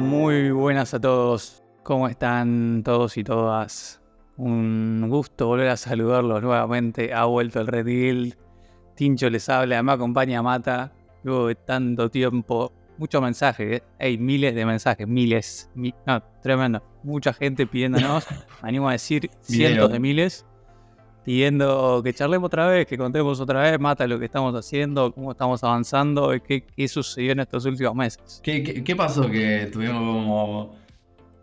Muy buenas a todos. ¿Cómo están todos y todas? Un gusto volver a saludarlos nuevamente. Ha vuelto el Red Guild. Tincho les habla, me acompaña Mata. Luego de tanto tiempo, muchos mensajes, hay miles de mensajes, no, tremendo. Mucha gente pidiéndonos, me animo a decir cientos de miles, pidiendo que charlemos otra vez, que contemos otra vez, Mata, lo que estamos haciendo, cómo estamos avanzando, qué sucedió en estos últimos meses. ¿Qué pasó? Que tuvimos como...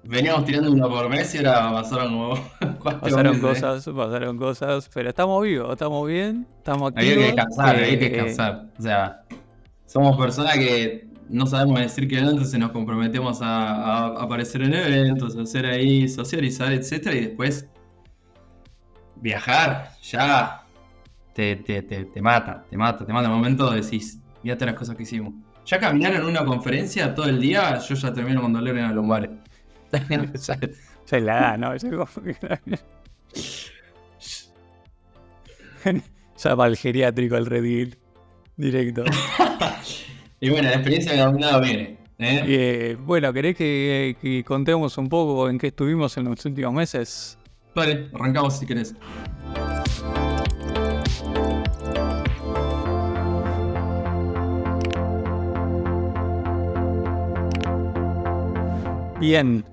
Veníamos tirando uno por mes y ahora pasaron como 4 meses. Pasaron cosas, pero estamos vivos, estamos bien, estamos Había que activos. descansar, había que descansar. O sea, somos personas que no sabemos decir que no, entonces nos comprometemos a aparecer en eventos, a hacer ahí, socializar, etcétera, y después viajar, ya te mata. En el momento decís, fíjate las cosas que hicimos. Ya caminar en una conferencia todo el día, yo ya termino con dolor en la lumbares. Ya es la edad, ¿no? Ya va el geriátrico, el Red Guild, directo. Y bueno, la experiencia de algún lado viene. Bueno, ¿querés que contemos un poco en qué estuvimos en los últimos meses? Vale, arrancamos si querés. Bien,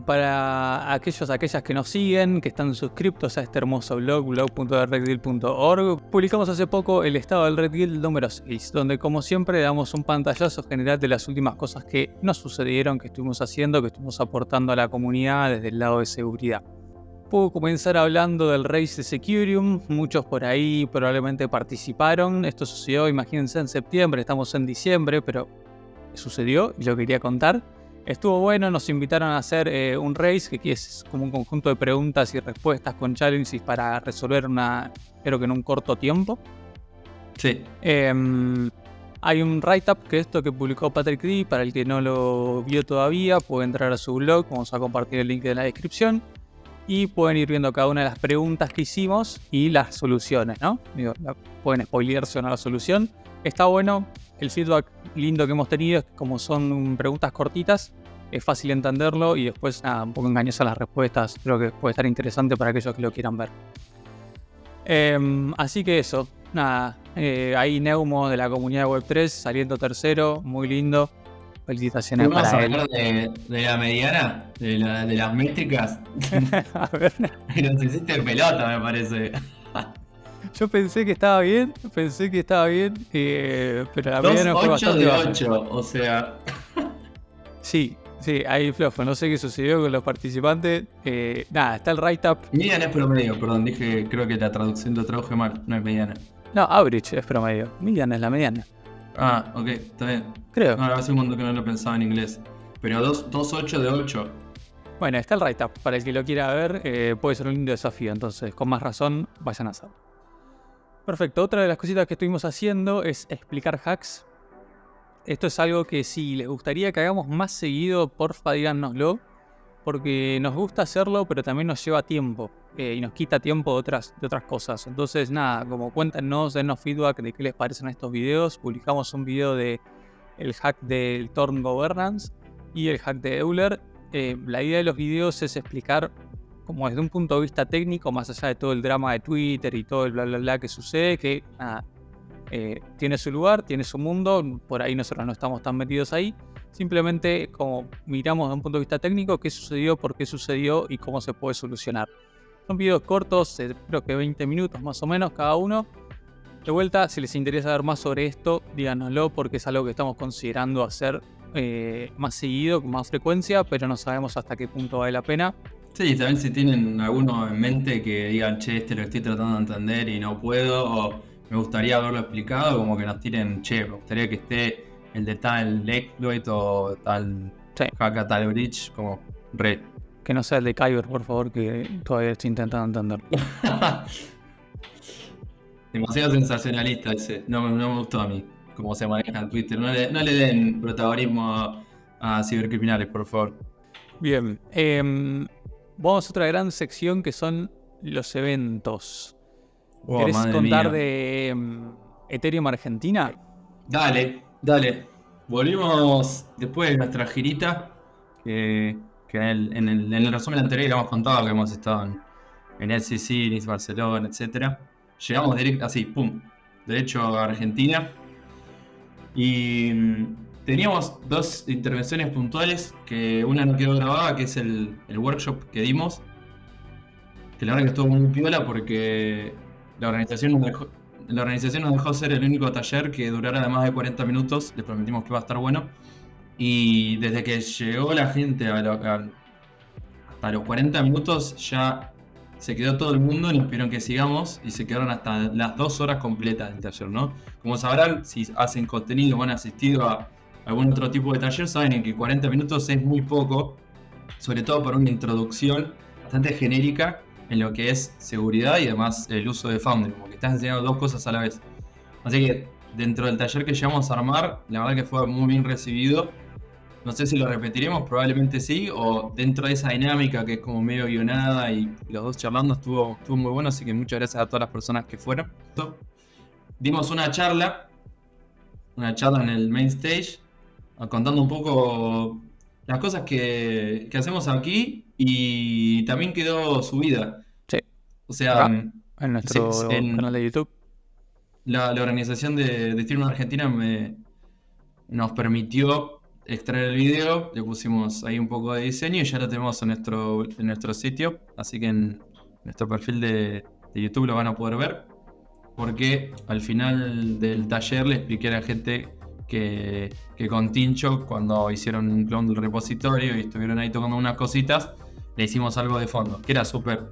para aquellas que nos siguen, que están suscriptos a este hermoso blog.redguild.org, publicamos hace poco el estado del Red Guild número 6, donde como siempre damos un pantallazo general de las últimas cosas que nos sucedieron, que estuvimos haciendo, que estuvimos aportando a la comunidad desde el lado de seguridad. Puedo comenzar hablando del Race de Securium, muchos por ahí probablemente participaron, esto sucedió, imagínense, en septiembre, estamos en diciembre, pero sucedió y lo quería contar. Estuvo bueno, nos invitaron a hacer un race, que es como un conjunto de preguntas y respuestas con challenges para resolver creo que en un corto tiempo. Sí. Hay un write-up que publicó Patrick D, para el que no lo vio todavía, puede entrar a su blog, vamos a compartir el link en la descripción. Y pueden ir viendo cada una de las preguntas que hicimos y las soluciones, ¿no? Pueden spoilearse o no la solución. Está bueno, el feedback lindo que hemos tenido es que como son preguntas cortitas, es fácil entenderlo y después un poco engañosas las respuestas. Creo que puede estar interesante para aquellos que lo quieran ver. Así que eso, ahí Neumo de la comunidad de Web3 saliendo tercero, muy lindo. Felicitaciones para él. ¿Vamos a hablar de la mediana? De las métricas. A ver. Nos hiciste pelota, me parece. Yo pensé que estaba bien, pero la mediana fue bastante baja. 8, o sea... Sí, ahí flojo, no sé qué sucedió con los participantes. Está el write-up. Mediana es promedio, perdón, creo que la traducción lo traduje mal, no es mediana. No, average es promedio, mediana es la mediana. Ah, ok, está bien. Creo. No, hace un montón que no lo pensaba en inglés. Pero 2.8 de 8. Bueno, está el write-up, para el que lo quiera ver, puede ser un lindo desafío, entonces con más razón vayan a hacerlo. Perfecto, otra de las cositas que estuvimos haciendo es explicar hacks. Esto es algo que si les gustaría que hagamos más seguido, porfa díganoslo, porque nos gusta hacerlo, pero también nos lleva tiempo y nos quita tiempo de otras cosas. Entonces como cuéntenos, denos feedback de qué les parecen estos videos. Publicamos un video de el hack del Torn Governance y el hack de Euler. La idea de los videos es explicar como desde un punto de vista técnico, más allá de todo el drama de Twitter y todo el bla bla bla que sucede, que tiene su lugar, tiene su mundo, por ahí nosotros no estamos tan metidos ahí. Simplemente como miramos desde un punto de vista técnico qué sucedió, por qué sucedió y cómo se puede solucionar. Son videos cortos, creo que 20 minutos más o menos cada uno. De vuelta, si les interesa ver más sobre esto, díganoslo, porque es algo que estamos considerando hacer más seguido, con más frecuencia, pero no sabemos hasta qué punto vale la pena. Sí, también si tienen alguno en mente que digan, che, lo estoy tratando de entender y no puedo, o me gustaría haberlo explicado, como que nos tiren, che, me gustaría que esté el de tal exploit o tal hack a tal bridge, como re. Que no sea el de Kyber, por favor, que todavía estoy intentando entenderlo. Demasiado sensacionalista ese, no me gustó a mí cómo se maneja en Twitter. No le den protagonismo a cibercriminales, por favor. Bien, vamos a otra gran sección que son los eventos. ¿Querés contar de Ethereum Argentina? Dale. Volvimos después de nuestra girita que en el resumen anterior habíamos contado que hemos estado en SCC, Nice, Barcelona, etc. Llegamos directo, así, pum, derecho a Argentina. Y teníamos 2 intervenciones puntuales, que una no quedó grabada, que es el workshop que dimos, que la verdad que estuvo muy piola porque la organización nos dejó ser el único taller que durara más de 40 minutos, les prometimos que iba a estar bueno. Y desde que llegó la gente hasta los 40 minutos ya se quedó todo el mundo y nos pidieron que sigamos y se quedaron hasta las 2 horas completas del taller, ¿no? Como sabrán, si hacen contenido o han asistido a algún otro tipo de taller, saben que 40 minutos es muy poco, sobre todo para una introducción bastante genérica en lo que es seguridad y además el uso de Foundry, como que estás enseñando 2 cosas a la vez. Así que dentro del taller que llegamos a armar, la verdad que fue muy bien recibido. No sé si lo repetiremos, probablemente sí, o dentro de esa dinámica que es como medio guionada y los dos charlando estuvo muy bueno, así que muchas gracias a todas las personas que fueron. Dimos una charla en el main stage, contando un poco las cosas que hacemos aquí y también quedó subida. Sí. O sea, en nuestro canal de YouTube. La organización de Firma Argentina nos permitió extraer el video, le pusimos ahí un poco de diseño y ya lo tenemos en nuestro sitio, así que en nuestro perfil de YouTube lo van a poder ver, porque al final del taller le expliqué a la gente que con Tincho, cuando hicieron un clon del repositorio y estuvieron ahí tocando unas cositas, le hicimos algo de fondo, que era súper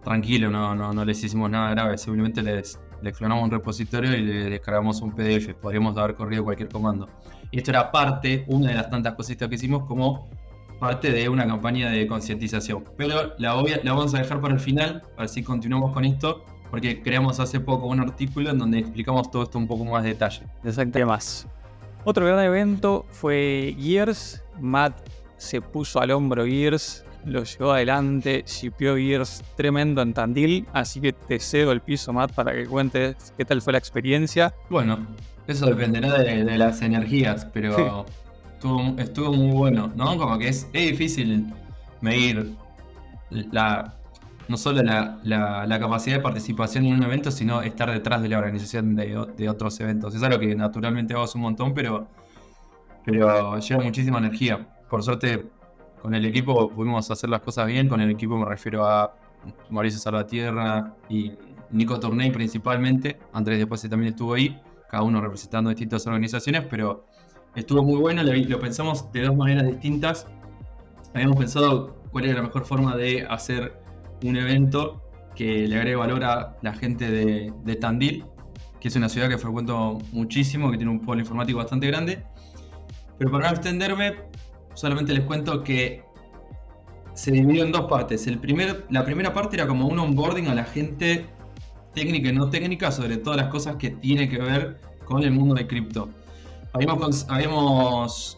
tranquilo, no les hicimos nada grave, simplemente les clonamos un repositorio y le descargamos un PDF, podríamos haber corrido cualquier comando. Y esto era una de las tantas cositas que hicimos como parte de una campaña de concientización. Pero la vamos a dejar para el final, a ver si continuamos con esto, porque creamos hace poco un artículo en donde explicamos todo esto un poco más de detalle. Exactamente más. Otro gran evento fue Gears. Matt se puso al hombro Gears, lo llevó adelante, shipeó Gears tremendo en Tandil, así que te cedo el piso, Matt, para que cuentes qué tal fue la experiencia. Bueno, eso dependerá de las energías, pero estuvo muy bueno, ¿no? Como que es difícil medir no solo la capacidad de participación en un evento, sino estar detrás de la organización de otros eventos. Es algo que naturalmente hago un montón, pero lleva muchísima energía. Por suerte, con el equipo pudimos hacer las cosas bien. Con el equipo me refiero a Mauricio Salvatierra y Nico Tourney principalmente. Andrés después también estuvo ahí, cada uno representando distintas organizaciones, pero estuvo muy bueno. Lo pensamos de 2 maneras distintas. Habíamos pensado cuál era la mejor forma de hacer un evento que le agregue valor a la gente de Tandil, que es una ciudad que frecuento muchísimo, que tiene un polo informático bastante grande. Pero para no extenderme, solamente les cuento que se dividió en 2 partes. La primera parte era como un onboarding a la gente técnica y no técnica sobre todas las cosas que tiene que ver con el mundo de cripto. Habíamos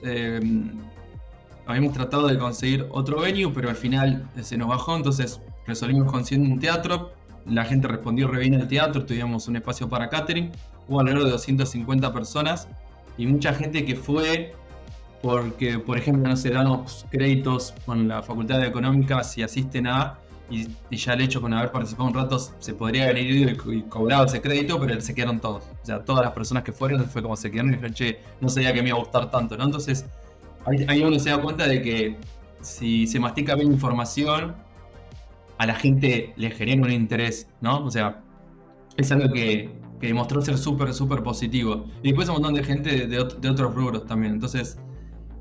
tratado de conseguir otro venue, pero al final se nos bajó, entonces resolvimos conseguir un teatro. La gente respondió re bien al teatro, tuvimos un espacio para catering, hubo alrededor de 250 personas y mucha gente que fue porque, por ejemplo, no se dan los créditos con la Facultad de Económica si asisten y ya el hecho con haber participado un rato se podría haber ido y cobrado ese crédito, pero se quedaron todos. O sea, todas las personas que fueron fue como se quedaron y dijeron, che, no sabía que me iba a gustar tanto, ¿no? Entonces, ahí uno se da cuenta de que si se mastica bien información, a la gente le genera un interés, ¿no? O sea, es algo que demostró ser súper positivo. Y después un montón de gente de otros rubros también. Entonces,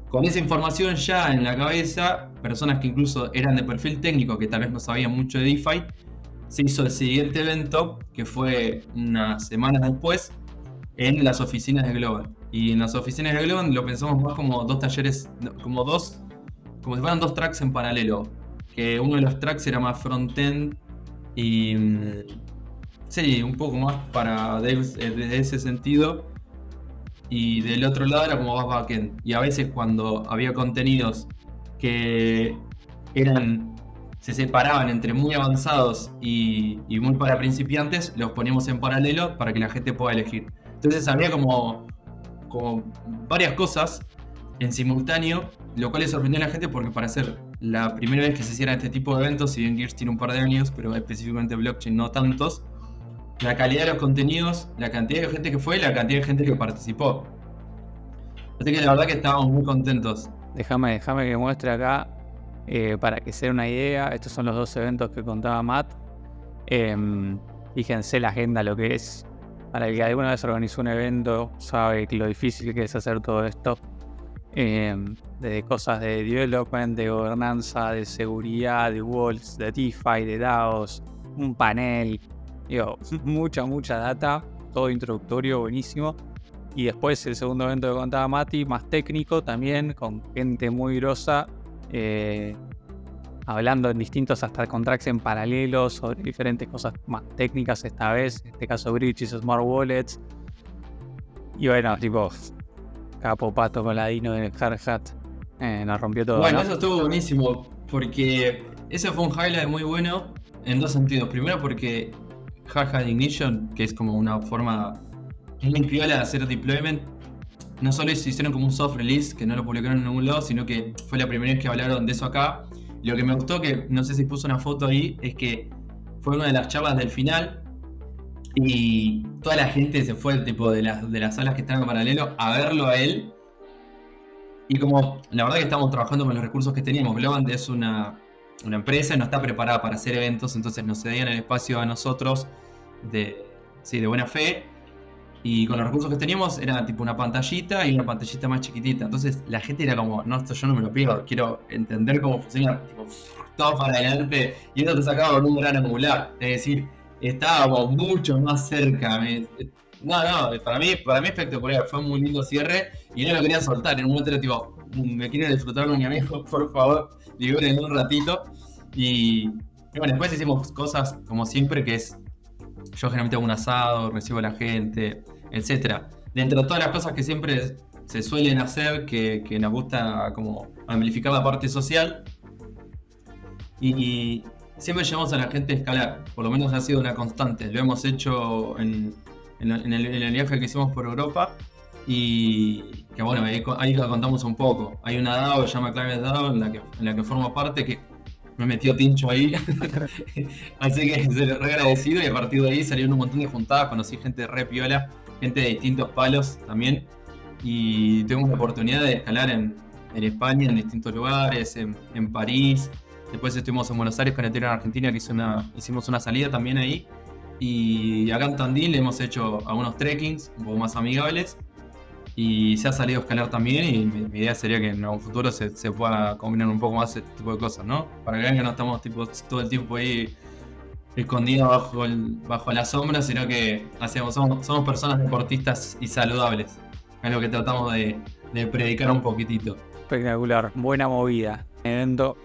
con esa información ya en la cabeza, personas que incluso eran de perfil técnico, que tal vez no sabían mucho de DeFi, se hizo el siguiente evento, que fue unas semanas después, en las oficinas de Global. Y en las oficinas de Global lo pensamos más como 2 talleres, como si fueran 2 tracks en paralelo. Que uno de los tracks era más frontend y sí, un poco más para devs desde ese sentido. Y del otro lado era como más backend. Y a veces cuando había contenidos que se separaban entre muy avanzados y muy para principiantes, los poníamos en paralelo para que la gente pueda elegir. Entonces había como varias cosas en simultáneo, lo cual le sorprendió a la gente porque para ser la primera vez que se hicieran este tipo de eventos, si bien Gears tiene un par de años, pero específicamente blockchain no tantos, la calidad de los contenidos, la cantidad de gente que fue y la cantidad de gente que participó. Así que la verdad que estábamos muy contentos. Déjame que muestre acá, para que se den una idea. Estos son los 2 eventos que contaba Matt. Fíjense la agenda, lo que es. Para el que alguna vez organizó un evento, sabe lo difícil que es hacer todo esto. Desde cosas de development, de gobernanza, de seguridad, de walls, de DeFi, de DAOs, un panel. Digo, mucha data. Todo introductorio, buenísimo. Y después el segundo evento que contaba Mati, más técnico también, con gente muy grosa, hablando en distintos, hasta con tracks en paralelo, sobre diferentes cosas más técnicas esta vez, en este caso bridges, smart wallets. Y bueno, tipo, Capo, Pato, Paladino de Hard Hat, nos rompió todo. Bueno, ¿no? eso estuvo buenísimo, porque ese fue un highlight muy bueno en 2 sentidos. Primero porque Hard Hat Ignition, que es como una forma muy piola de hacer deployment, no solo se hicieron como un soft release, que no lo publicaron en ningún lado, sino que fue la primera vez que hablaron de eso acá. Lo que me gustó, que no sé si puso una foto ahí, es que fue una de las charlas del final y toda la gente se fue tipo de las salas que estaban en paralelo a verlo a él. Y como la verdad que estamos trabajando con los recursos que teníamos, Globant es una empresa y no está preparada para hacer eventos, entonces nos cedían el espacio a nosotros de buena fe. Y con los recursos que teníamos era tipo una pantallita y una pantallita más chiquitita. Entonces la gente era como, no, esto yo no me lo pierdo, quiero entender cómo funciona, tipo, todo para adelante. Y eso te sacaba con un gran angular. Es decir, estábamos mucho más cerca. Para mí espectacular. Fue un muy lindo cierre y no lo quería soltar. En un momento era tipo, me quiero disfrutar con mi amigo, por favor, liberen un ratito. Y bueno, después hicimos cosas como siempre, que es, yo generalmente hago un asado, recibo a la gente, etcétera. Dentro de todas las cosas que siempre se suelen hacer, que nos gusta como amplificar la parte social, y siempre llevamos a la gente a escalar, por lo menos ha sido una constante. Lo hemos hecho en el viaje que hicimos por Europa, y que bueno, ahí lo contamos un poco. Hay una DAO que se llama Climate DAO en la que formo parte, que me metió Tincho ahí. Así que se lo re agradecido, y a partir de ahí salieron un montón de juntadas, conocí gente re piola, gente de distintos palos también, y tuvimos la oportunidad de escalar en España, en distintos lugares, en París. Después estuvimos en Buenos Aires con el en Argentina, que hicimos una salida también ahí. Y acá en Tandil hemos hecho algunos trekkings un poco más amigables. Y se ha salido a escalar también, y mi idea sería que en un futuro se pueda combinar un poco más este tipo de cosas, ¿no? Para que vean que no estamos tipo, todo el tiempo ahí escondidos bajo la sombra, sino que somos personas deportistas y saludables. Es lo que tratamos de predicar un poquitito. Espectacular, buena movida. Evento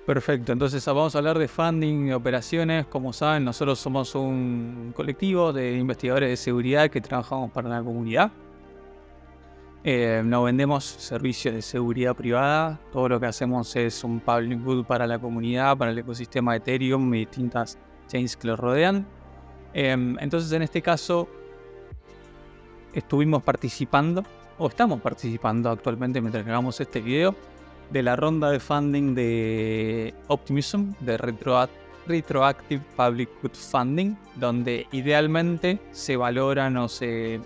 perfecto. Entonces vamos a hablar de funding y operaciones. Como saben, nosotros somos un colectivo de investigadores de seguridad que trabajamos para la comunidad. No vendemos servicios de seguridad privada. Todo lo que hacemos es un public good para la comunidad, para el ecosistema de Ethereum y distintas chains que lo rodean. Entonces, en este caso, estamos participando actualmente mientras grabamos este video, de la ronda de funding de Optimism, de Retroactive Public Good Funding, donde idealmente se valoran o se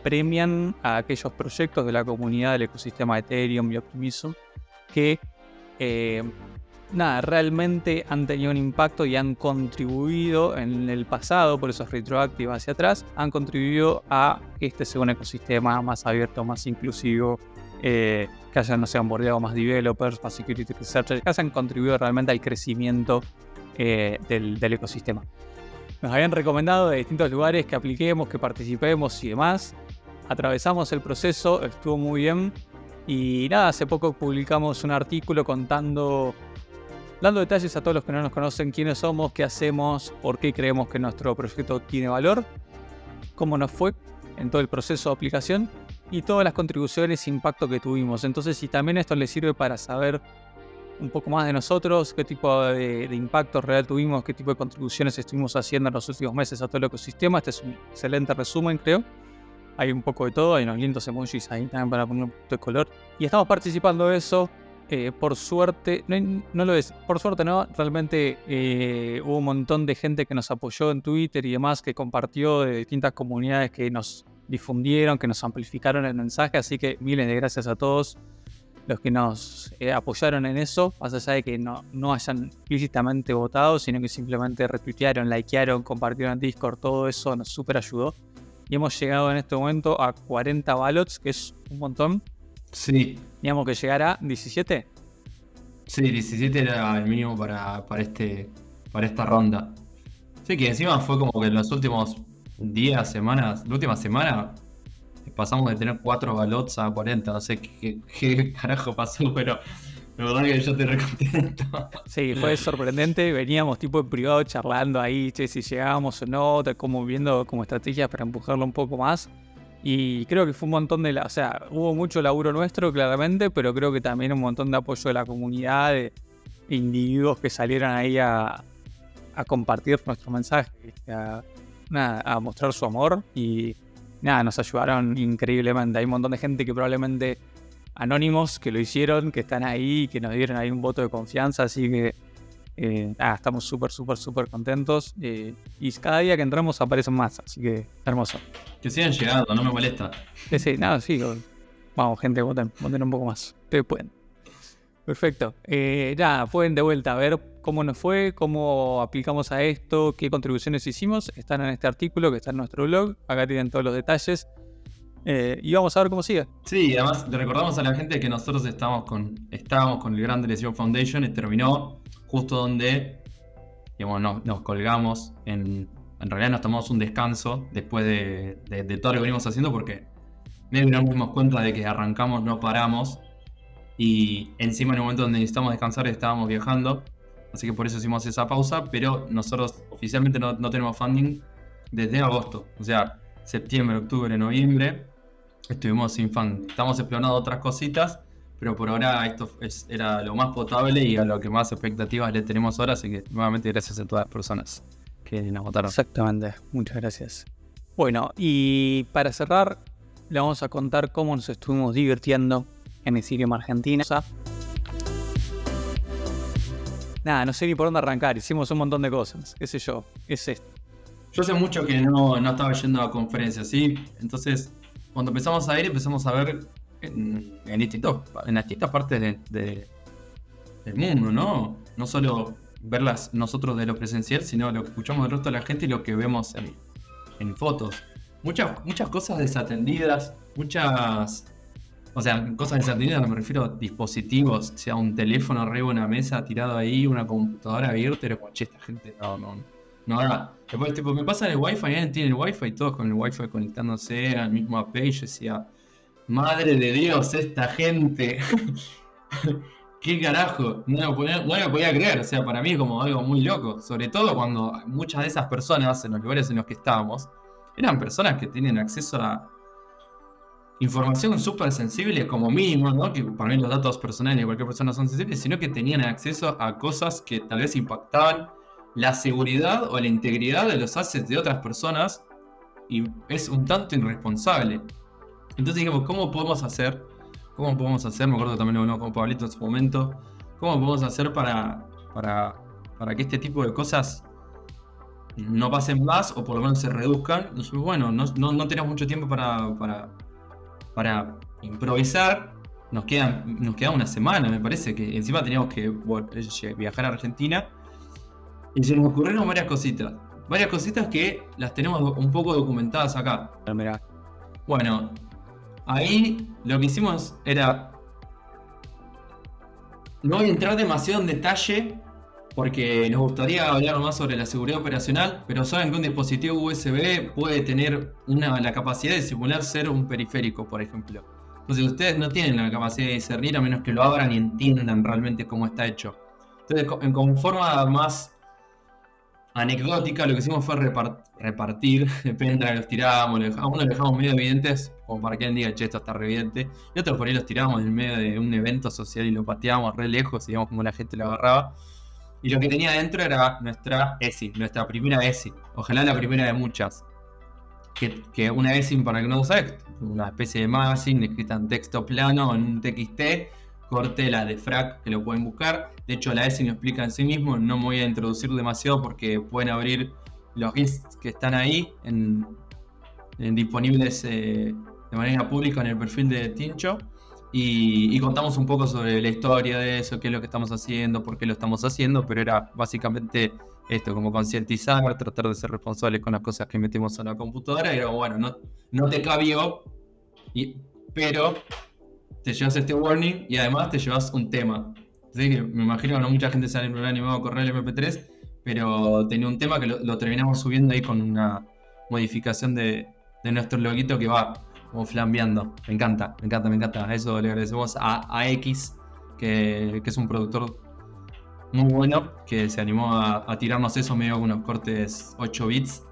premian a aquellos proyectos de la comunidad del ecosistema de Ethereum y Optimism que realmente han tenido un impacto y han contribuido en el pasado, por eso es retroactive hacia atrás, han contribuido a que este sea un ecosistema más abierto, más inclusivo, que hayan, no sé, onboardado más developers, más security researchers, que hayan contribuido realmente al crecimiento del ecosistema. Nos habían recomendado de distintos lugares que apliquemos, que participemos y demás. Atravesamos el proceso, estuvo muy bien. Y nada, hace poco publicamos un artículo dando detalles a todos los que no nos conocen, quiénes somos, qué hacemos, por qué creemos que nuestro proyecto tiene valor, cómo nos fue en todo el proceso de aplicación y todas las contribuciones e impacto que tuvimos. Entonces, si también esto les sirve para saber un poco más de nosotros, qué tipo de impacto real tuvimos, qué tipo de contribuciones estuvimos haciendo en los últimos meses a todo el ecosistema, este es un excelente resumen, creo. hay un poco de todo, hay unos lindos emojis ahí también para poner un poquito de color. Y estamos participando de eso. Por suerte, no lo es, por suerte no, realmente hubo un montón de gente que nos apoyó en Twitter y demás, que compartió de distintas comunidades, que nos difundieron, que nos amplificaron el mensaje, así que miles de gracias a todos los que nos apoyaron en eso, más allá de que no hayan explícitamente votado, sino que simplemente retuitearon, likearon, compartieron en Discord, todo eso nos súper ayudó. Y hemos llegado en este momento a 40 ballots, que es un montón. Sí. Teníamos que llegar a 17. Sí, 17 era el mínimo para esta ronda. Sí, que encima fue como que en los últimos días, semanas, la última semana, pasamos de tener 4 ballots a 40. No sé qué carajo pasó, pero la verdad que yo estoy re contento. Sí, fue sorprendente. Veníamos tipo en privado charlando ahí, che, si llegábamos o no, como viendo como estrategias para empujarlo un poco más. Y creo que fue un montón o sea, hubo mucho laburo nuestro, claramente, pero creo que también un montón de apoyo de la comunidad, de individuos que salieron ahí a compartir nuestro mensaje, a mostrar su amor y nada, nos ayudaron increíblemente. Hay un montón de gente que probablemente anónimos que lo hicieron, que están ahí, que nos dieron ahí un voto de confianza, así que estamos súper contentos y cada día que entramos aparecen más, así que hermoso. Que sigan llegando, no me molesta. Sí, nada, sí, vamos gente, voten un poco más, ustedes pueden. Perfecto, nada, pueden de vuelta a ver cómo nos fue, cómo aplicamos a esto, qué contribuciones hicimos, están en este artículo que está en nuestro blog, acá tienen todos los detalles. Y vamos a ver cómo sigue. Sí, además le recordamos a la gente que nosotros estábamos con el Gran Lesión Foundation y terminó justo donde, digamos, nos colgamos. En realidad nos tomamos un descanso después de todo lo que venimos haciendo, porque medio que nos dimos cuenta de que arrancamos, no paramos, y encima en el momento donde necesitamos descansar estábamos viajando, así que por eso hicimos esa pausa, pero nosotros oficialmente no tenemos funding desde agosto, o sea, septiembre, octubre, noviembre. Estuvimos sin fan. Estamos explorando otras cositas, pero por ahora esto era lo más potable y a lo que más expectativas le tenemos ahora. Así que nuevamente gracias a todas las personas que nos votaron. Exactamente, muchas gracias. Bueno, y para cerrar, le vamos a contar cómo nos estuvimos divirtiendo en Ethereum Argentina. Nada, no sé ni por dónde arrancar. Hicimos un montón de cosas. ¿Qué sé yo? ¿Qué es esto? Yo sé mucho que no estaba yendo a conferencias, ¿sí? Entonces, cuando empezamos a ir, empezamos a ver en las distintas partes del mundo, ¿no? No solo verlas nosotros de lo presencial, sino lo que escuchamos del resto de la gente y lo que vemos en fotos. Muchas cosas desatendidas, o sea, cosas desatendidas me refiero a dispositivos, sea un teléfono arriba de una mesa tirado ahí, una computadora abierta, pero como, che, esta gente no haga. Después, tipo, me pasan el wifi, alguien tiene el wifi, todos con el wifi conectándose al mismo AP, y yo decía, madre de Dios, esta gente. ¿Qué carajo? No lo podía creer, o sea, para mí es como algo muy loco, sobre todo cuando muchas de esas personas en los lugares en los que estábamos eran personas que tienen acceso a información súper sensible como mínimo, ¿no? Que para mí los datos personales de cualquier persona son sensibles, sino que tenían acceso a cosas que tal vez impactaban la seguridad o la integridad de los assets de otras personas, y es un tanto irresponsable. Entonces dijimos, ¿cómo podemos hacer? Me acuerdo que también lo hablamos con Pablito en su momento, ¿cómo podemos hacer para que este tipo de cosas no pasen más o por lo menos se reduzcan? Y bueno, no tenemos mucho tiempo para improvisar. Nos queda una semana, me parece, que encima teníamos que viajar a Argentina. Y se nos ocurrieron varias cositas que las tenemos un poco documentadas acá. Mirá. Bueno, ahí lo que hicimos era, no voy a entrar demasiado en detalle porque nos gustaría hablar más sobre la seguridad operacional, pero saben que un dispositivo USB puede tener la capacidad de simular ser un periférico, por ejemplo. Entonces ustedes no tienen la capacidad de discernir a menos que lo abran y entiendan realmente cómo está hecho. Entonces, con forma más anecdótica, lo que hicimos fue repartir, depende de los tirábamos, a uno los dejamos medio evidentes, como para que alguien diga, che, esto está re evidente, y otros por ahí los tirábamos en medio de un evento social y lo pateábamos re lejos y digamos como la gente lo agarraba. Y lo que tenía adentro era nuestra ESI, nuestra primera ESI, ojalá la primera de muchas. que una ESIM, para que no lo sabe, una especie de magazine escrita en texto plano, en un TXT, corte la de FRAC, que lo pueden buscar. De hecho, la ESIM lo explica en sí mismo, no me voy a introducir demasiado porque pueden abrir los GIFs que están ahí disponibles de manera pública en el perfil de Tincho. Y contamos un poco sobre la historia de eso, qué es lo que estamos haciendo, por qué lo estamos haciendo, pero era básicamente esto, como concientizar, tratar de ser responsables con las cosas que metemos en la computadora. Y era bueno, no te cabió, pero te llevas este warning y además te llevas un tema. Así que me imagino que no mucha gente se ha animado a correr el MP3, pero tenía un tema que lo terminamos subiendo ahí con una modificación de nuestro loguito que va como flambeando. Me encanta. A eso le agradecemos a X, que es un productor muy bueno, que se animó a tirarnos eso medio con unos cortes 8 bits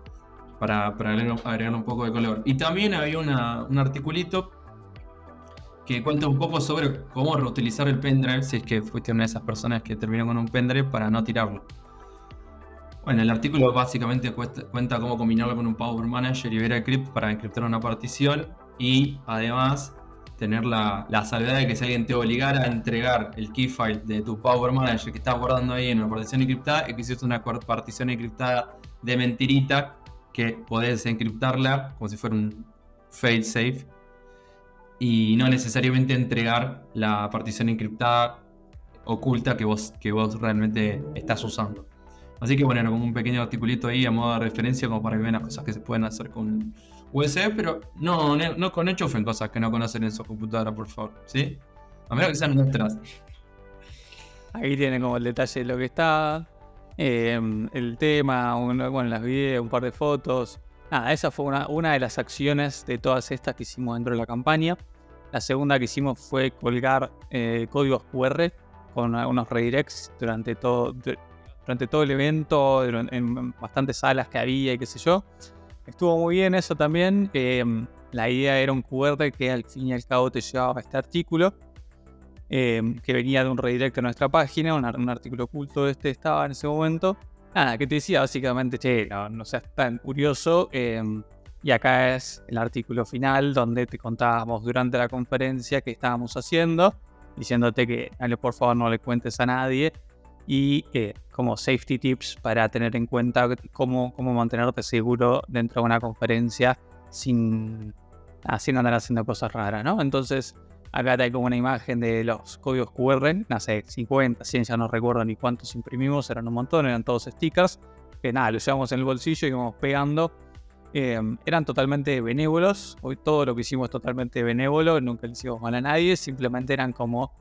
para agregar un poco de color. Y también había un articulito que cuenta un poco sobre cómo reutilizar el pendrive si es que fuiste una de esas personas que terminó con un pendrive para no tirarlo. Bueno, el artículo básicamente cuenta cómo combinarlo con un Power Manager y VeraCrypt para encriptar una partición y además tener la salvedad de que si alguien te obligara a entregar el key file de tu Power Manager que estás guardando ahí en una partición encriptada, es que hiciste una partición encriptada de mentirita que podés encriptarla como si fuera un fail-safe y no necesariamente entregar la partición encriptada oculta que vos realmente estás usando. Así que bueno, como un pequeño articulito ahí a modo de referencia como para que vean las cosas que se pueden hacer con USB, pero no enchufen cosas que no conocen en su computadora, por favor, ¿sí? A menos que sean nuestras. Ahí tienen como el detalle de lo que está, el tema, las videos, un par de fotos. Nada, esa fue una de las acciones de todas estas que hicimos dentro de la campaña. La segunda que hicimos fue colgar códigos QR con unos redirects durante todo el evento, en bastantes salas que había y qué sé yo. Estuvo muy bien eso también. La idea era un QR que al fin y al cabo te llevaba a este artículo, que venía de un redirect a nuestra página, un artículo oculto estaba en ese momento. Nada, que te decía básicamente, che, no seas tan curioso. Y acá es el artículo final donde te contábamos durante la conferencia qué estábamos haciendo, diciéndote que por favor no le cuentes a nadie. Y como safety tips para tener en cuenta cómo mantenerte seguro dentro de una conferencia sin andar haciendo cosas raras, ¿no? Entonces, acá te hay como una imagen de los códigos QR, no sé, 50, 100, ya no recuerdo ni cuántos imprimimos, eran un montón, eran todos stickers, que nada, los llevamos en el bolsillo y íbamos pegando. Eran totalmente benévolos, hoy todo lo que hicimos es totalmente benévolo, nunca le hicimos mal a nadie, simplemente eran como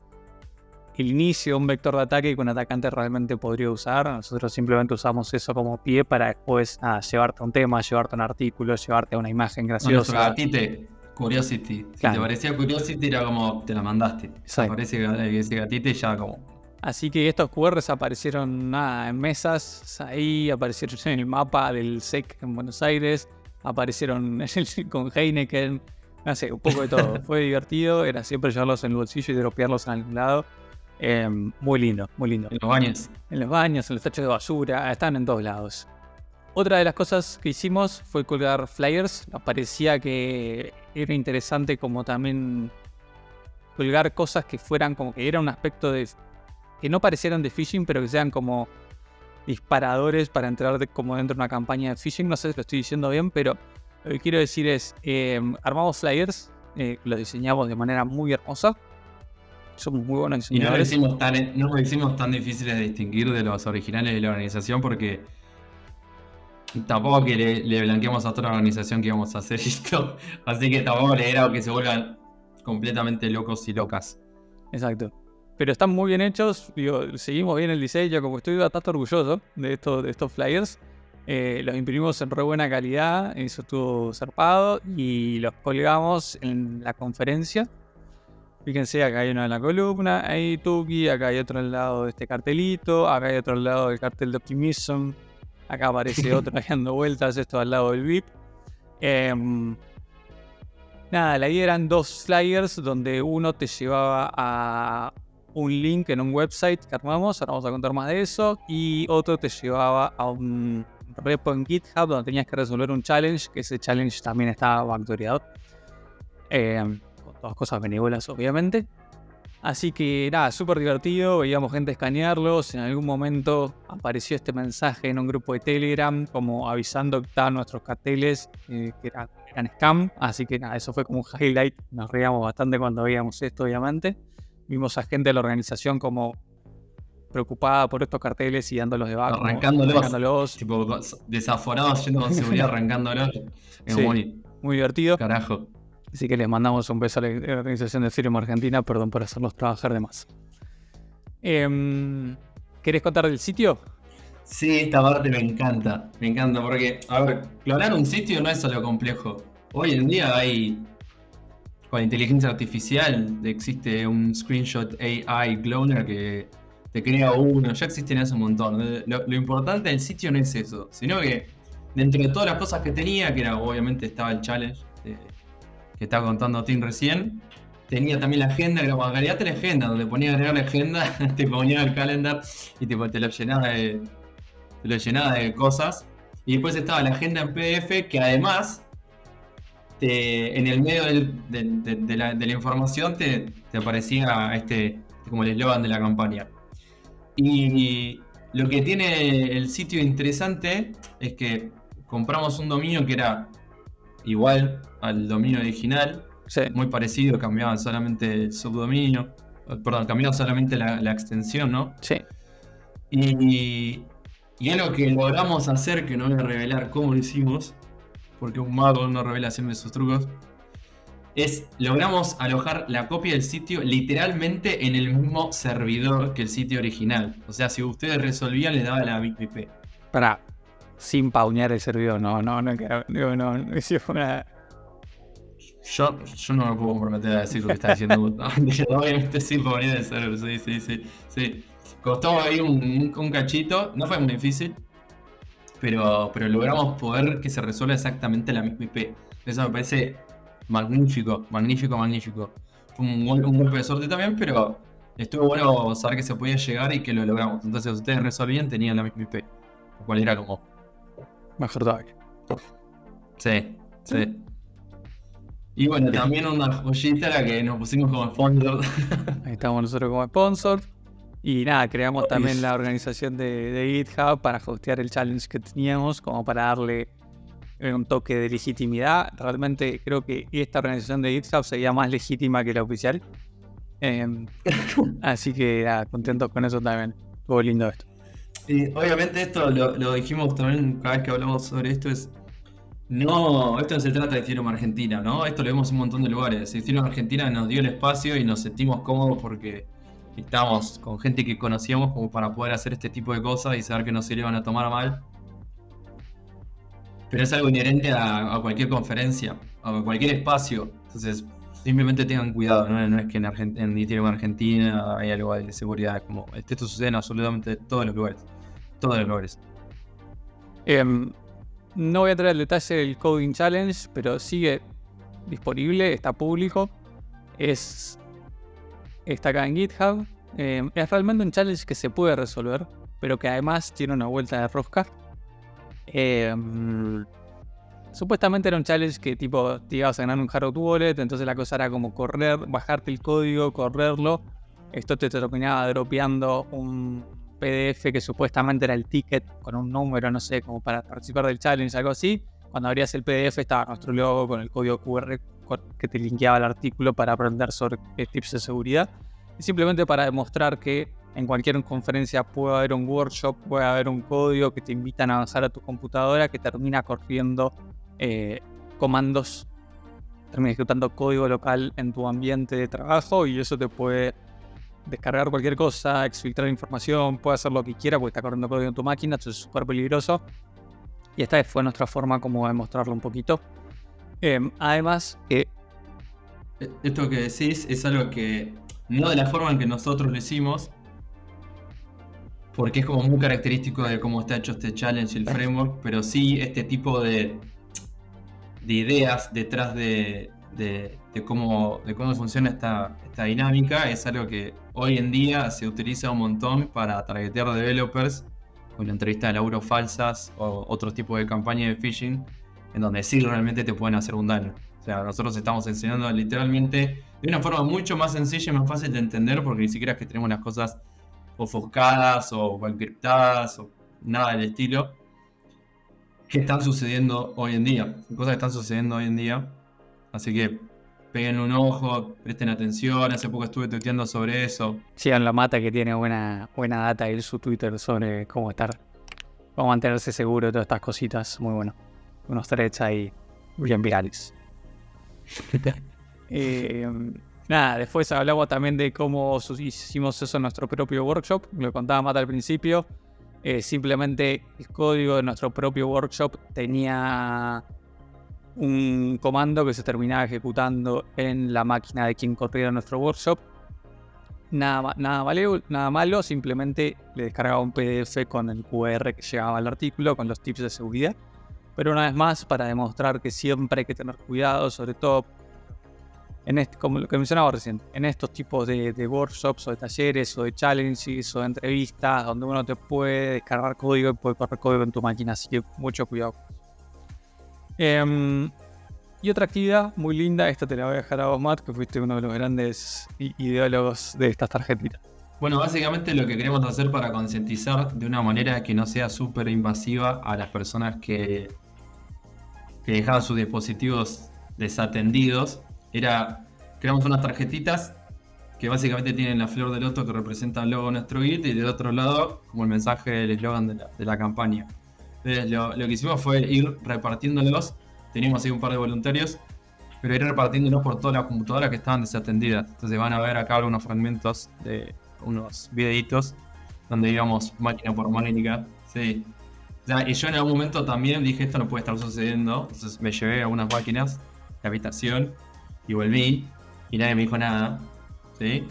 el inicio de un vector de ataque que un atacante realmente podría usar. Nosotros simplemente usamos eso como pie para después llevarte a un tema, llevarte a un artículo, llevarte a una imagen graciosa. Nuestro gatite, Curiosity. Claro. Si te parecía Curiosity era como te la mandaste. Exacto. Te parece ese gatite ya como... Así que estos QRs aparecieron en mesas, ahí aparecieron en el mapa del SEC en Buenos Aires, aparecieron con Heineken, no sé, un poco de todo. Fue divertido, era siempre llevarlos en el bolsillo y dropearlos en algún lado. Muy lindo, muy lindo. En los baños. En los baños, en los tachos de basura, están en todos lados. Otra de las cosas que hicimos fue colgar flyers. Nos parecía que era interesante como también colgar cosas que fueran como que era un aspecto de... que no parecieran de phishing, pero que sean como disparadores para entrar como dentro de una campaña de phishing. No sé si lo estoy diciendo bien, pero lo que quiero decir es, armamos flyers, los diseñamos de manera muy hermosa. Somos muy buenos diseñadores. Y no lo hicimos tan difíciles de distinguir de los originales de la organización porque tampoco que le blanqueamos a otra organización que íbamos a hacer esto. Así que tampoco le era que se vuelvan completamente locos y locas. Exacto. Pero están muy bien hechos, seguimos bien el diseño, como estoy bastante orgulloso de estos flyers. Los imprimimos en re buena calidad, eso estuvo zarpado y los colgamos en la conferencia. Fíjense, acá hay uno en la columna, ahí Tuki, acá hay otro al lado de este cartelito, acá hay otro al lado del cartel de Optimism, acá aparece otro dando vueltas, esto al lado del VIP. Nada, la idea eran 2 flyers donde uno te llevaba a un link en un website que armamos, ahora vamos a contar más de eso, y otro te llevaba a un repo en GitHub donde tenías que resolver un challenge, que ese challenge también estaba backdoreado. Con todas cosas benévolas, obviamente. Así que nada, súper divertido, veíamos gente escanearlos. En algún momento apareció este mensaje en un grupo de Telegram como avisando que estaban nuestros carteles que eran scam. Así que nada, eso fue como un highlight. Nos reíamos bastante cuando veíamos esto, obviamente. Vimos a gente de la organización como preocupada por estos carteles y dándolos de baja. Arrancándolos. Tipo, desaforados, yendo con seguridad, arrancándolos. Es sí, muy divertido. Carajo. Así que les mandamos un beso a la organización de Ethereum Argentina. Perdón por hacerlos trabajar de más. ¿Querés contar del sitio? Sí, esta parte me encanta. Me encanta porque, a ver, clonar un sitio no es solo complejo. Hoy en día con inteligencia artificial, existe un screenshot AI cloner que te crea uno. Ya existen hace un montón. Lo importante del sitio no es eso, sino que dentro de todas las cosas que tenía, que era obviamente estaba el challenge que estaba contando Tim recién, tenía también la agenda, que en realidad la agenda, donde ponía agregar la agenda, te ponía el calendar y te lo llenaba de cosas. Y después estaba la agenda en PDF, que además en el medio de la información te aparecía como el eslogan de la campaña. Y lo que tiene el sitio interesante es que compramos un dominio que era igual al dominio original, sí. Muy parecido, cambiaban solamente el subdominio, cambiaban solamente la extensión, ¿no? Sí. Y algo que logramos hacer, que no voy a revelar cómo lo hicimos, porque un mago no revela siempre sus trucos, logramos alojar la copia del sitio literalmente en el mismo servidor que el sitio original. O sea, si ustedes resolvían, les daba la misma IP. Sin paunear el servidor, no, eso fue una... Yo no me puedo comprometer a decir lo que está diciendo. Obviamente sí, paunear el servidor, sí. Costó ahí un cachito, no fue muy difícil, pero logramos poder que se resuelva exactamente la misma IP. Eso me parece magnífico. Fue un golpe de suerte también, pero estuvo bueno saber que se podía llegar y que lo logramos. Entonces ustedes resolvían, tenían la misma IP, lo cual era como... mejor todavía. Sí. Y bueno, también una joyita la que nos pusimos como sponsor. Ahí estamos nosotros como sponsor. Y nada, creamos también la organización de GitHub para hostear el challenge que teníamos, como para darle un toque de legitimidad. Realmente creo que esta organización de GitHub sería más legítima que la oficial. Así que nada, contentos con eso también. Estuvo lindo esto. Y obviamente esto lo dijimos también cada vez que hablamos sobre esto, no, esto no se trata de Ethereum Argentina, ¿no? Esto lo vemos en un montón de lugares. Ethereum Argentina nos dio el espacio y nos sentimos cómodos porque estábamos con gente que conocíamos como para poder hacer este tipo de cosas y saber que no se le iban a tomar a mal. Pero es algo inherente a cualquier conferencia, a cualquier espacio. Entonces, simplemente tengan cuidado, no es que en Ethereum Argentina hay algo de seguridad. Como esto sucede en absolutamente todos los lugares. No voy a traer el detalle del Coding Challenge, pero sigue disponible, está público. Está acá en GitHub. Es realmente un challenge que se puede resolver, pero que además tiene una vuelta de rosca. Supuestamente era un challenge que tipo te ibas a ganar un Hardot Wallet, entonces la cosa era como bajarte el código, correrlo. Esto te terminaba dropeando un PDF que supuestamente era el ticket con un número, no sé, como para participar del challenge, algo así. Cuando abrías el PDF estaba nuestro logo con el código QR que te linkeaba al artículo para aprender sobre tips de seguridad. Y simplemente para demostrar que en cualquier conferencia puede haber un workshop, puede haber un código que te invitan a avanzar a tu computadora que termina corriendo comandos, termina ejecutando código local en tu ambiente de trabajo, y eso te puede descargar cualquier cosa, exfiltrar información, puede hacer lo que quiera porque está corriendo código en tu máquina. Eso es súper peligroso. Y esta fue nuestra forma como de mostrarlo un poquito. Además que... Esto que decís es algo que no de la forma en que nosotros lo hicimos, porque es como muy característico de cómo está hecho este challenge y el framework, pero sí este tipo de ideas detrás de cómo funciona esta dinámica es algo que hoy en día se utiliza un montón para targetear developers o la entrevista de laburo falsas o otro tipo de campaña de phishing en donde sí realmente te pueden hacer un daño. O sea, nosotros estamos enseñando literalmente de una forma mucho más sencilla y más fácil de entender, porque ni siquiera es que tenemos las cosas ofuscadas o encriptadas o nada del estilo, que están sucediendo hoy en día. Cosas que están sucediendo hoy en día. Así que peguen un ojo, presten atención. Hace poco estuve tuiteando sobre eso. Sigan la Mata, que tiene buena data en su Twitter sobre cómo mantenerse seguro de todas estas cositas. Muy bueno. Unos threads ahí bien virales. Nada, después hablamos también de cómo hicimos eso en nuestro propio workshop. Lo contaba Mata al principio. Simplemente el código de nuestro propio workshop tenía un comando que se terminaba ejecutando en la máquina de quien corriera nuestro workshop. Nada malo, simplemente le descargaba un PDF con el QR que llegaba al artículo, con los tips de seguridad. Pero una vez más, para demostrar que siempre hay que tener cuidado, sobre todo como lo que mencionaba recién, en estos tipos de workshops o de talleres o de challenges o de entrevistas donde uno te puede descargar código y puede correr código en tu máquina, así que mucho cuidado. Y otra actividad muy linda, esta te la voy a dejar a vos, Matt, que fuiste uno de los grandes ideólogos de estas tarjetitas. Bueno, básicamente lo que queremos hacer para concientizar de una manera que no sea súper invasiva a las personas que dejaban sus dispositivos desatendidos, creamos unas tarjetitas que básicamente tienen la flor de loto que representa el logo de nuestro Git y del otro lado como el mensaje del eslogan de la campaña. Entonces lo que hicimos fue ir repartiéndolos. Teníamos ahí un par de voluntarios, pero ir repartiéndolos por todas las computadoras que estaban desatendidas. Entonces van a ver acá algunos fragmentos de unos videitos donde íbamos máquina por máquina. Sí. O sea, y yo en algún momento también dije, esto no puede estar sucediendo. Entonces me llevé a unas máquinas de la habitación y volví y nadie me dijo nada. ¿Sí?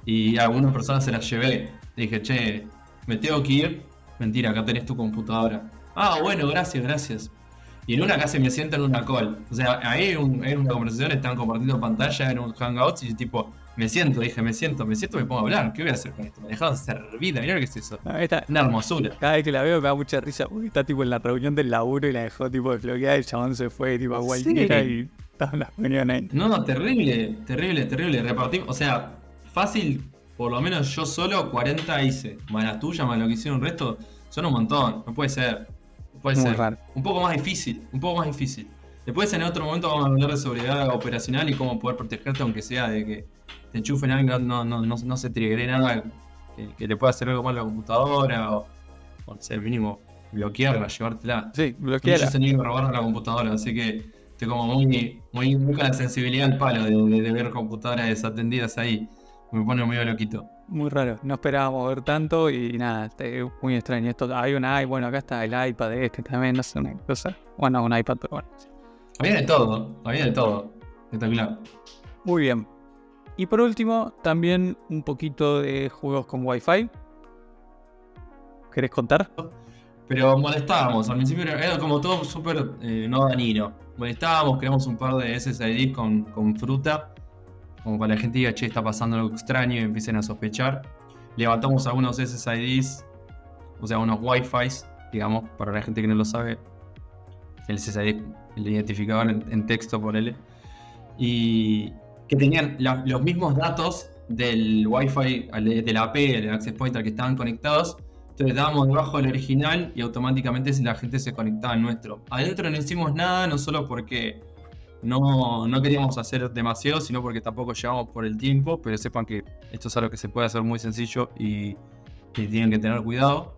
Y a algunas personas se las llevé. Dije, che, me tengo que ir. Mentira, acá tenés tu computadora. Ah, bueno, gracias. Y en una casi me siento en una call. O sea, ahí en una conversación están compartiendo pantalla en un Hangouts y tipo, me siento, me pongo a hablar. ¿Qué voy a hacer con esto? Me dejaron servida, mirá lo que es eso. Una hermosura. Cada vez que la veo me da mucha risa porque está tipo en la reunión del laburo y la dejó tipo desbloqueada y el chabón se fue tipo a cualquiera y estaban las reuniones ahí. No, terrible. Repartimos, o sea, fácil, por lo menos yo solo 40 hice. Más la tuya, más lo que hicieron el resto, son un montón, no puede ser. Puede Muy ser. raro. Un poco más difícil. Después en otro momento vamos a hablar de seguridad operacional y cómo poder protegerte aunque sea de que te enchufen algo, no se triggere nada que le pueda hacer algo mal a la computadora o sea, mínimo bloquearla, llevártela. Sí, bloquearla. Muchos se niegan a robar la computadora, así que estoy como muy con la sensibilidad al palo de ver computadoras desatendidas ahí. Me pone muy loquito. Muy raro, no esperábamos ver tanto y nada, muy extraño. Esto, hay una bueno, acá está el iPad también, no sé, una cosa. Bueno, un iPad, pero bueno. Había de todo, está claro. Muy bien. Y por último, también un poquito de juegos con Wi-Fi. ¿Querés contar? Pero molestábamos, al principio era como todo súper no dañino. Molestábamos, creamos un par de SSID con fruta, como para la gente diga, che, está pasando algo extraño y empiecen a sospechar. Levantamos algunos SSIDs, o sea, unos Wi-Fis, digamos, para la gente que no lo sabe. El SSID, el identificador en texto, ponele. Y que tenían los mismos datos del Wi-Fi, de la AP, del Access Point al que estaban conectados. Entonces dábamos debajo del original y automáticamente la gente se conectaba al nuestro. Adentro no hicimos nada, no solo porque no queríamos hacer demasiado, sino porque tampoco llevamos por el tiempo, pero sepan que esto es algo que se puede hacer muy sencillo y que tienen que tener cuidado.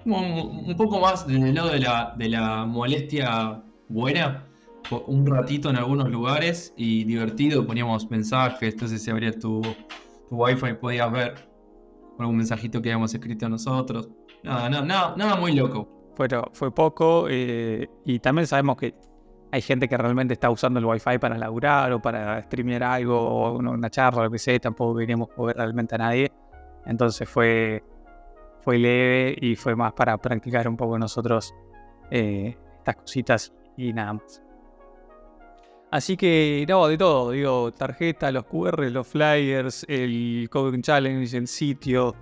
Un poco más del lado de la molestia buena, un ratito en algunos lugares y divertido, poníamos mensajes, entonces si abrías tu Wi-Fi podías ver algún mensajito que habíamos escrito nosotros. Nada muy loco. Fue poco y también sabemos que hay gente que realmente está usando el Wi-Fi para laburar o para streamear algo o una charla o lo que sea, tampoco queríamos mover realmente a nadie. Entonces fue leve y fue más para practicar un poco nosotros estas cositas y nada más. Así que no, de todo, digo, tarjeta, los QR, los flyers, el Coding Challenge, el sitio,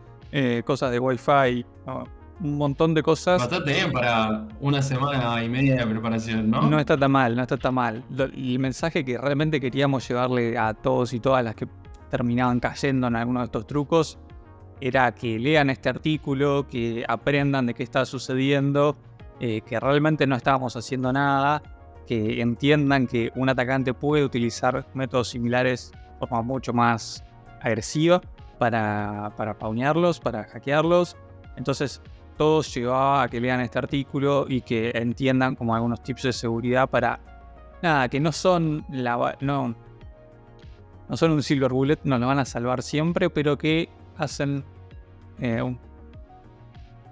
cosas de Wi-Fi, ¿no? un montón de cosas. Bastante bien para una semana y media de preparación, ¿no? No está tan mal, no está tan mal. El mensaje que realmente queríamos llevarle a todos y todas las que terminaban cayendo en alguno de estos trucos era que lean este artículo, que aprendan de qué está sucediendo, que realmente no estábamos haciendo nada, que entiendan que un atacante puede utilizar métodos similares de forma mucho más agresiva para paunearlos, para hackearlos. Entonces, todo llevaba a que lean este artículo y que entiendan como algunos tips de seguridad para nada, que no son no son un silver bullet, no lo van a salvar siempre, pero que hacen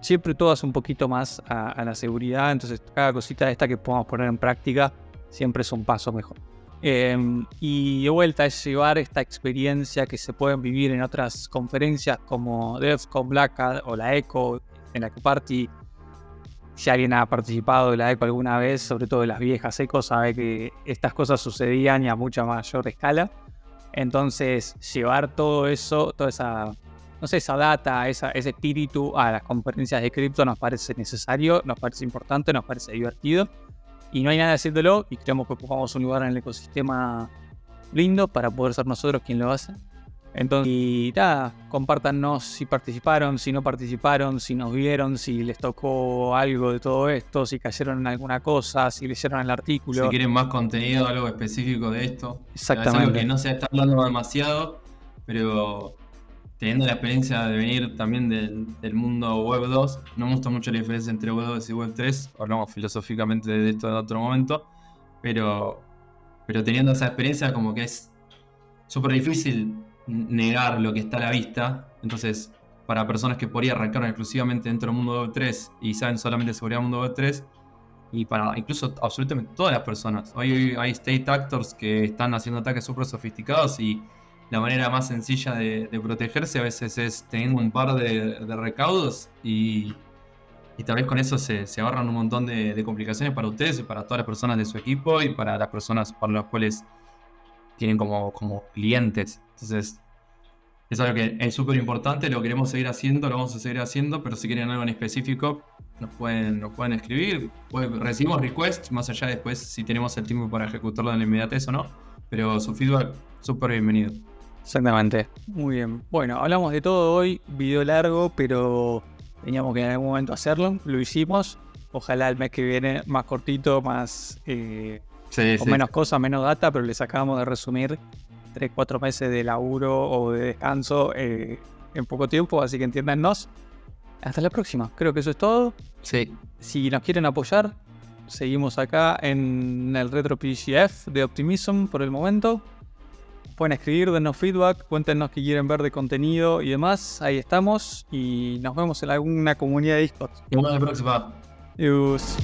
siempre todas un poquito más a la seguridad. Entonces cada cosita de esta que podamos poner en práctica siempre es un paso mejor. Y de vuelta es llevar esta experiencia que se pueden vivir en otras conferencias como DevCon, Black Hat o la ECO, en la que Party, si alguien ha participado de la ECO alguna vez, sobre todo de las viejas ECO, sabe que estas cosas sucedían y a mucha mayor escala. Entonces llevar todo eso, toda esa, no sé, esa data, ese espíritu a las conferencias de cripto nos parece necesario, nos parece importante, nos parece divertido. Y no hay nada haciéndolo y creemos que ocupamos un lugar en el ecosistema lindo para poder ser nosotros quien lo hace. Entonces, y nada, compártanos si participaron, si no participaron, si nos vieron, si les tocó algo de todo esto, si cayeron en alguna cosa, si leyeron el artículo. Si quieren más contenido, algo específico de esto. Exactamente. Es algo que no se está hablando demasiado, pero teniendo la experiencia de venir también del mundo Web 2, no me gusta mucho la diferencia entre Web 2 y Web 3, hablamos filosóficamente de esto en otro momento, pero teniendo esa experiencia como que es súper difícil negar lo que está a la vista. Entonces, para personas que por ahí arrancaron exclusivamente dentro del mundo Web 3 y saben solamente seguridad del mundo Web 3, y para incluso absolutamente todas las personas. Hoy hay state actors que están haciendo ataques súper sofisticados y la manera más sencilla de protegerse a veces es teniendo un par de recaudos y tal vez con eso se ahorran un montón de complicaciones para ustedes y para todas las personas de su equipo y para las personas para las cuales tienen como clientes. Entonces es algo que es súper importante, lo queremos seguir haciendo, lo vamos a seguir haciendo, pero si quieren algo en específico nos pueden escribir, recibimos requests, más allá después si tenemos el tiempo para ejecutarlo en la inmediatez o no, pero su feedback súper bienvenido. Exactamente, muy bien. Bueno, hablamos de todo hoy, video largo, pero teníamos que en algún momento hacerlo, lo hicimos. Ojalá el mes que viene más cortito, más con menos cosas, menos data, pero les acabamos de resumir 3-4 meses de laburo o de descanso en poco tiempo, así que entiéndannos. Hasta la próxima, creo que eso es todo. Sí. Si nos quieren apoyar, seguimos acá en el Retro PGF de Optimism por el momento. Pueden escribir, dennos feedback, cuéntenos qué quieren ver de contenido y demás. Ahí estamos y nos vemos en alguna comunidad de Discord. Nos vemos la próxima. Adiós.